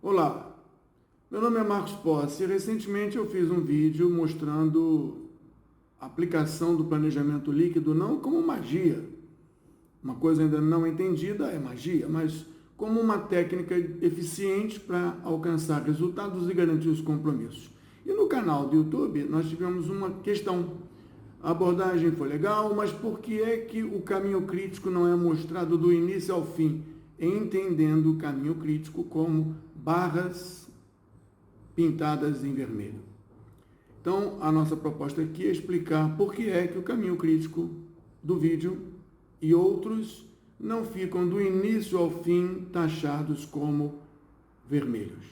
Olá, meu nome é Marcos Posse e recentemente eu fiz um vídeo mostrando a aplicação do planejamento líquido não como magia, uma coisa ainda não entendida é magia, mas como uma técnica eficiente para alcançar resultados e garantir os compromissos. E no canal do YouTube nós tivemos uma questão. A abordagem foi legal, mas por que é que o caminho crítico não é mostrado do início ao fim, entendendo o caminho crítico como barras pintadas em vermelho? Então, a nossa proposta aqui é explicar por que é que o caminho crítico do vídeo e outros não ficam do início ao fim taxados como vermelhos.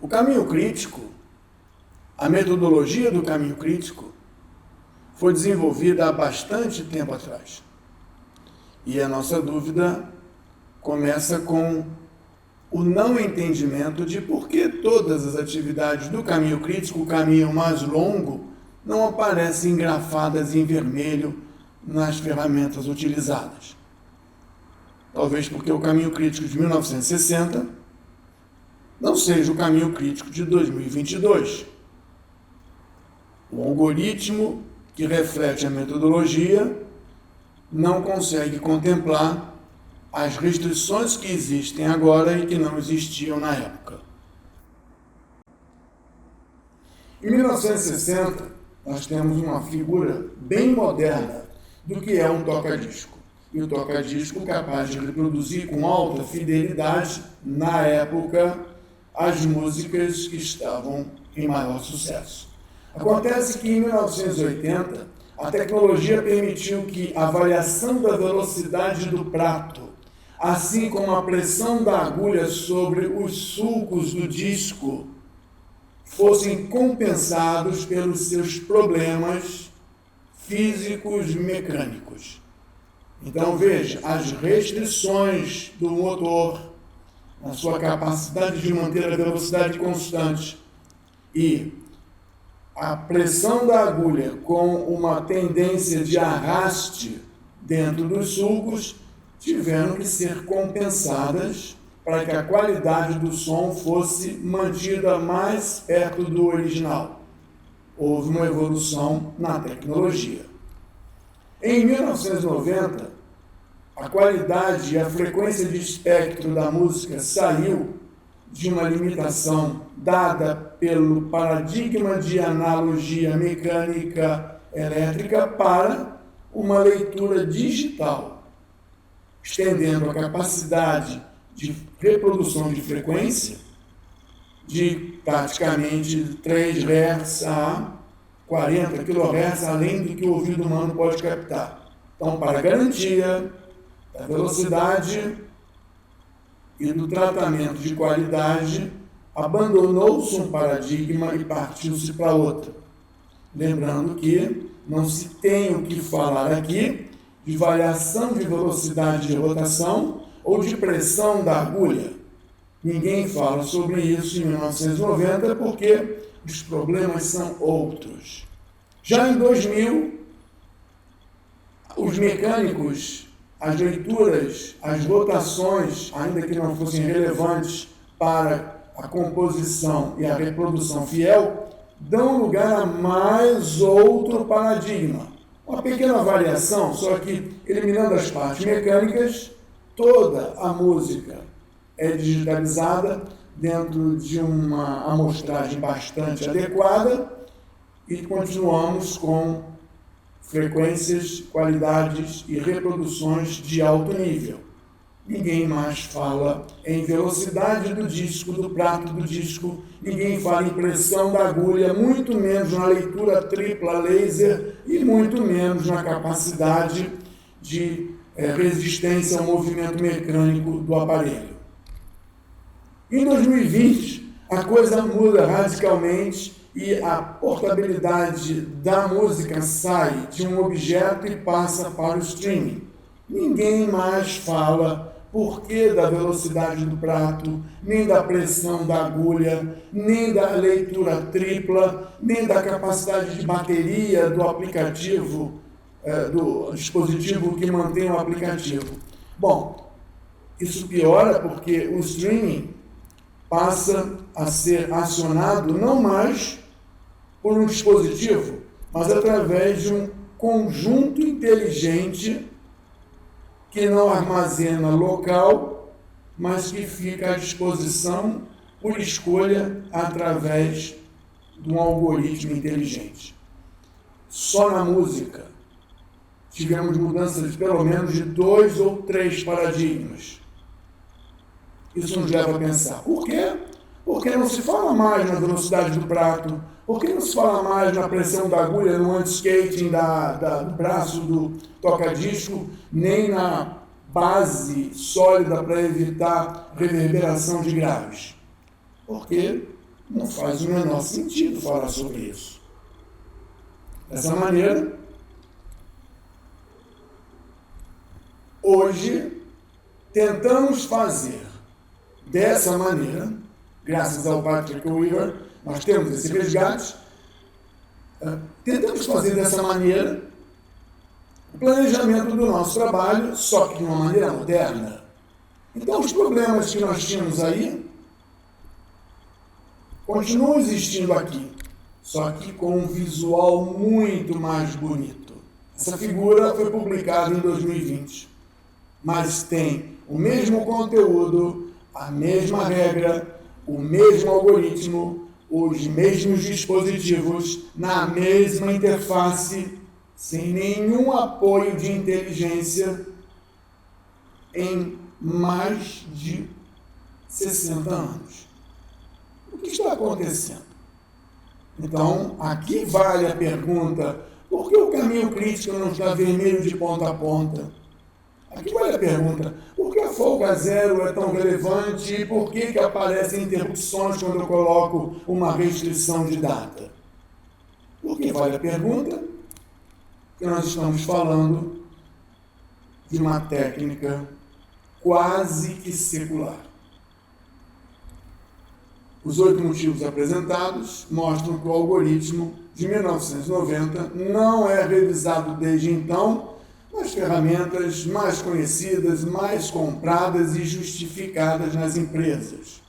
O caminho crítico, a metodologia do caminho crítico, foi desenvolvida há bastante tempo atrás. E a nossa dúvida começa com o não entendimento de por que todas as atividades do caminho crítico, o caminho mais longo, não aparecem engrafadas em vermelho nas ferramentas utilizadas. Talvez porque o caminho crítico de 1960 não seja o caminho crítico de 2022. O algoritmo que reflete a metodologia não consegue contemplar as restrições que existem agora e que não existiam na época. Em 1960, nós temos uma figura bem moderna do que é um toca-disco. E o toca-disco capaz de reproduzir com alta fidelidade, na época, as músicas que estavam em maior sucesso. Acontece que em 1980, a tecnologia permitiu que a variação da velocidade do prato, assim como a pressão da agulha sobre os sulcos do disco, fossem compensados pelos seus problemas físicos mecânicos. Então veja, as restrições do motor na sua capacidade de manter a velocidade constante e a pressão da agulha com uma tendência de arraste dentro dos sulcos tiveram que ser compensadas para que a qualidade do som fosse mantida mais perto do original. Houve uma evolução na tecnologia. Em 1990, a qualidade e a frequência de espectro da música saiu de uma limitação dada pelo paradigma de analogia mecânica elétrica para uma leitura digital, estendendo a capacidade de reprodução de frequência de praticamente 3 Hz a 40 kHz, além do que o ouvido humano pode captar. Então, para garantia da velocidade e do tratamento de qualidade, abandonou-se um paradigma e partiu-se para outro. Lembrando que não se tem o que falar aqui de variação de velocidade de rotação ou de pressão da agulha. Ninguém fala sobre isso em 1990 porque os problemas são outros. Já em 2000, os mecânicos, as leituras, as rotações, ainda que não fossem relevantes para a composição e a reprodução fiel, dão lugar a mais outro paradigma. Uma pequena variação, só que eliminando as partes mecânicas, toda a música é digitalizada dentro de uma amostragem bastante adequada e continuamos com frequências, qualidades e reproduções de alto nível. Ninguém mais fala em velocidade do disco, do prato do disco, ninguém fala em pressão da agulha, muito menos na leitura tripla laser e muito menos na capacidade de resistência ao movimento mecânico do aparelho. Em 2020, a coisa muda radicalmente e a portabilidade da música sai de um objeto e passa para o streaming. Ninguém mais fala por que da velocidade do prato, nem da pressão da agulha, nem da leitura tripla, nem da capacidade de bateria do aplicativo, do dispositivo que mantém o aplicativo. Bom, isso piora porque o streaming passa a ser acionado não mais por um dispositivo, mas através de um conjunto inteligente que não armazena local, mas que fica à disposição por escolha através de um algoritmo inteligente. Só na música tivemos mudanças de pelo menos de 2 ou 3 paradigmas. Isso nos leva a pensar. Por quê? Porque não se fala mais na velocidade do prato, porque não se fala mais na pressão da agulha no anti-skating do braço do toca-disco, nem na base sólida para evitar reverberação de graves. Porque não faz o menor sentido falar sobre isso. Dessa maneira, hoje, tentamos fazer dessa maneira, graças ao Patrick Weaver, nós temos esse resgate, tentamos fazer dessa maneira o planejamento do nosso trabalho, só que de uma maneira moderna. Então, os problemas que nós tínhamos aí continuam existindo aqui, só que com um visual muito mais bonito. Essa figura foi publicada em 2020, mas tem o mesmo conteúdo, a mesma regra, o mesmo algoritmo, os mesmos dispositivos, na mesma interface, sem nenhum apoio de inteligência, em mais de 60 anos. O que está acontecendo? Então, aqui vale a pergunta, por que o caminho crítico não está vermelho de ponta a ponta? Aqui vale a pergunta, por que a folga zero é tão relevante e por que aparecem interrupções quando eu coloco uma restrição de data? Por que vale a pergunta? Porque nós estamos falando de uma técnica quase que secular. Os 8 motivos apresentados mostram que o algoritmo de 1990 não é revisado desde então nas ferramentas mais conhecidas, mais compradas e justificadas nas empresas.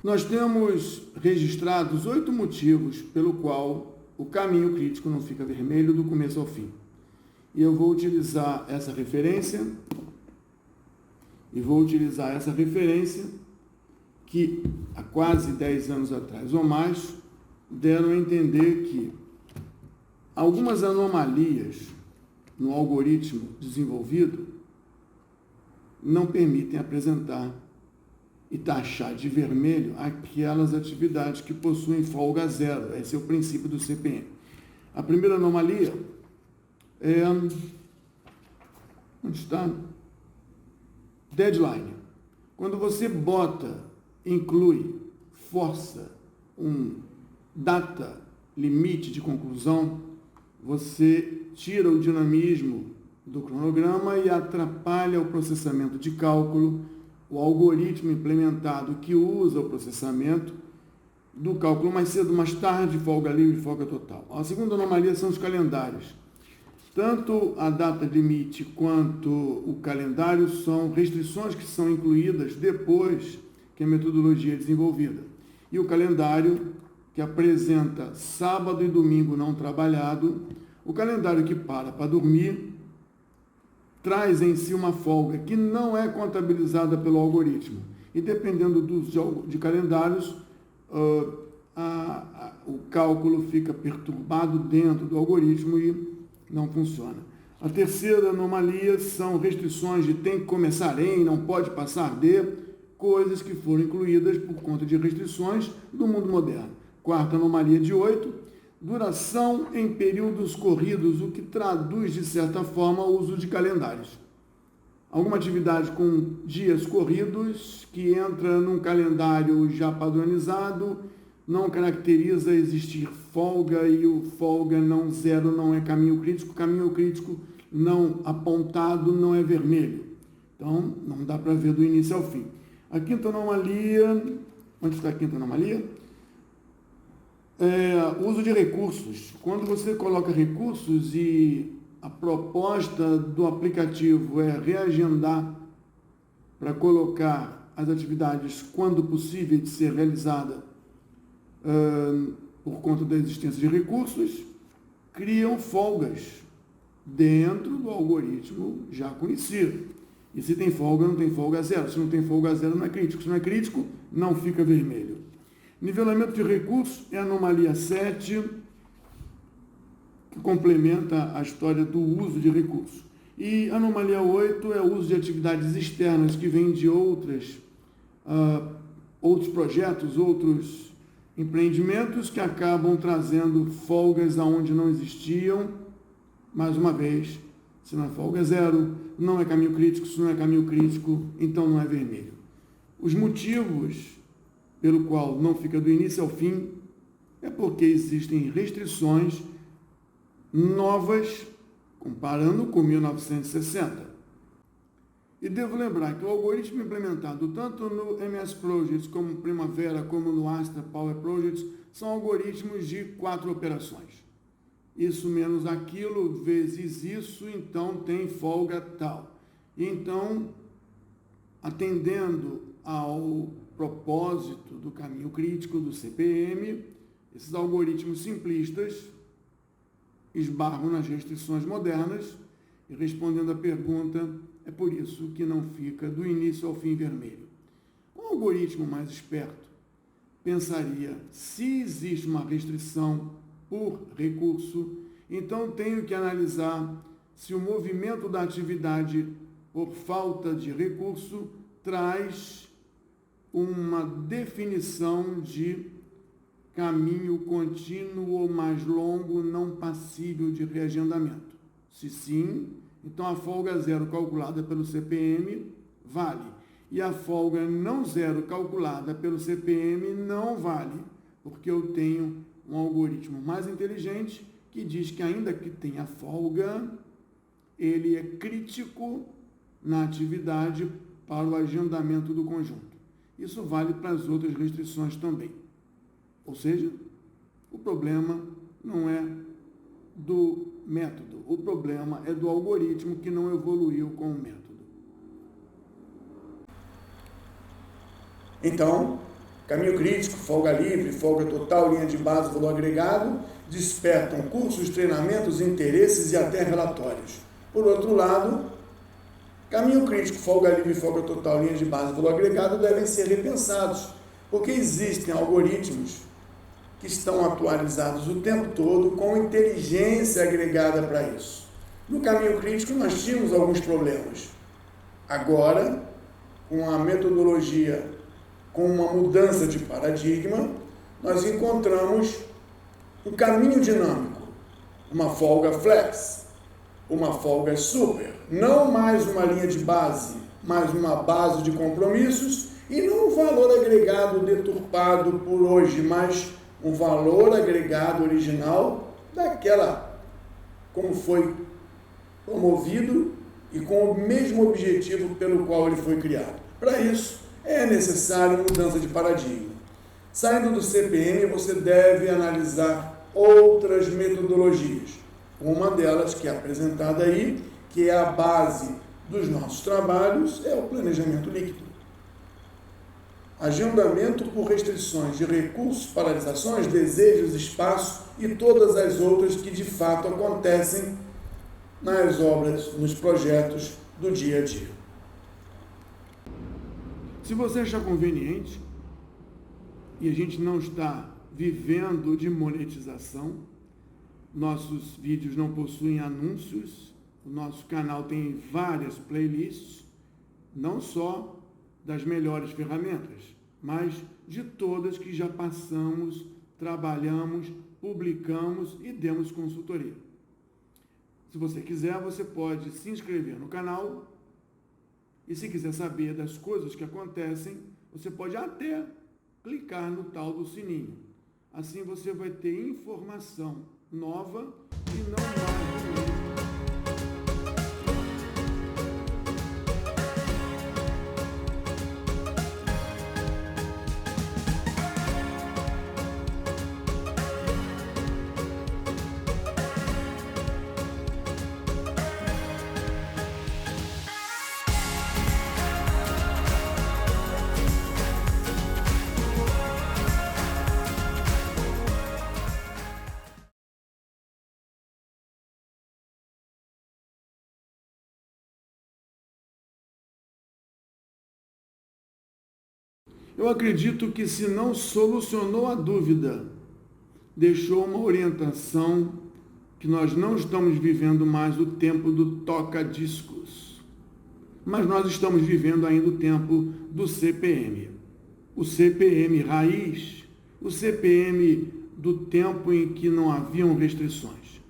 Nós temos registrados 8 motivos pelo qual o caminho crítico não fica vermelho do começo ao fim. E eu vou utilizar essa referência, que há quase 10 anos atrás ou mais, deram a entender que algumas anomalias no algoritmo desenvolvido não permitem apresentar e taxar de vermelho aquelas atividades que possuem folga zero. Esse é o princípio do CPM. A primeira anomalia é... Onde está? Deadline. Quando você inclui, força um data limite de conclusão, você tira o dinamismo do cronograma e atrapalha o processamento de cálculo, o algoritmo implementado que usa o processamento do cálculo mais cedo, mais tarde, folga livre, folga total. A segunda anomalia são os calendários. Tanto a data limite quanto o calendário são restrições que são incluídas depois que a metodologia é desenvolvida. E o calendário, que apresenta sábado e domingo não trabalhado, o calendário que para dormir, traz em si uma folga que não é contabilizada pelo algoritmo. E dependendo de calendários, o cálculo fica perturbado dentro do algoritmo e não funciona. A terceira anomalia são restrições de tem que começar em, não pode passar de, coisas que foram incluídas por conta de restrições do mundo moderno. Quarta anomalia de 8, duração em períodos corridos, o que traduz, de certa forma, o uso de calendários. Alguma atividade com dias corridos que entra num calendário já padronizado, não caracteriza existir folga e o folga não zero não é caminho crítico não apontado não é vermelho. Então, não dá para ver do início ao fim. A quinta anomalia, onde está a quinta anomalia? Uso de recursos. Quando você coloca recursos e a proposta do aplicativo é reagendar para colocar as atividades quando possível de ser realizada por conta da existência de recursos, criam folgas dentro do algoritmo já conhecido. E se tem folga, não tem folga zero. Se não tem folga zero, não é crítico. Se não é crítico, não fica vermelho. Nivelamento de recursos é a anomalia 7, que complementa a história do uso de recursos. E a anomalia 8 é o uso de atividades externas que vêm de outros projetos, outros empreendimentos que acabam trazendo folgas aonde não existiam. Mais uma vez, se não é folga zero, não é caminho crítico. Se não é caminho crítico, então não é vermelho. Os motivos pelo qual não fica do início ao fim é porque existem restrições novas, comparando com 1960. E devo lembrar que o algoritmo implementado tanto no MS Projects, como Primavera, como no Astra Power Projects, são algoritmos de 4 operações. Isso menos aquilo, vezes isso, então tem folga tal. Então, atendendo ao propósito do caminho crítico do CPM, esses algoritmos simplistas esbarram nas restrições modernas e, respondendo à pergunta, é por isso que não fica do início ao fim vermelho. Um algoritmo mais esperto pensaria, se existe uma restrição por recurso, então tenho que analisar se o movimento da atividade por falta de recurso traz uma definição de caminho contínuo ou mais longo não passível de reagendamento. Se sim, então a folga zero calculada pelo CPM vale. E a folga não zero calculada pelo CPM não vale, porque eu tenho um algoritmo mais inteligente que diz que ainda que tenha folga, ele é crítico na atividade para o agendamento do conjunto. Isso vale para as outras restrições também. Ou seja, o problema não é do método, o problema é do algoritmo que não evoluiu com o método. Então, caminho crítico, folga livre, folga total, linha de base, valor agregado, despertam cursos, treinamentos, interesses e até relatórios. Por outro lado, caminho crítico, folga livre, folga total, linha de base, valor agregado devem ser repensados, porque existem algoritmos que estão atualizados o tempo todo com inteligência agregada para isso. No caminho crítico nós tínhamos alguns problemas. Agora, com a metodologia, com uma mudança de paradigma, nós encontramos um caminho dinâmico, uma folga flex, uma folga super, não mais uma linha de base, mas uma base de compromissos e não um valor agregado deturpado por hoje, mas um valor agregado original daquela, como foi promovido e com o mesmo objetivo pelo qual ele foi criado. Para isso, é necessário mudança de paradigma. Saindo do CPM, você deve analisar outras metodologias. Uma delas, que é apresentada aí, que é a base dos nossos trabalhos, é o planejamento líquido. Agendamento por restrições de recursos, paralisações, desejos, espaço e todas as outras que de fato acontecem nas obras, nos projetos do dia a dia. Se você achar conveniente, e a gente não está vivendo de monetização, nossos vídeos não possuem anúncios, o nosso canal tem várias playlists, não só das melhores ferramentas, mas de todas que já passamos, trabalhamos, publicamos e demos consultoria. Se você quiser, você pode se inscrever no canal e se quiser saber das coisas que acontecem, você pode até clicar no tal do sininho. Assim você vai ter informação nova e não mais Eu acredito que, se não solucionou a dúvida, deixou uma orientação que nós não estamos vivendo mais o tempo do toca-discos, mas nós estamos vivendo ainda o tempo do CPM. O CPM raiz, o CPM do tempo em que não haviam restrições.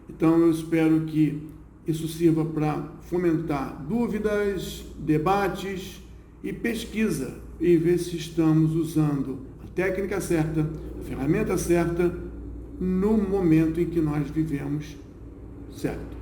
Então, eu espero que isso sirva para fomentar dúvidas, debates e pesquisa, e ver se estamos usando a técnica certa, a ferramenta certa, no momento em que nós vivemos, certo?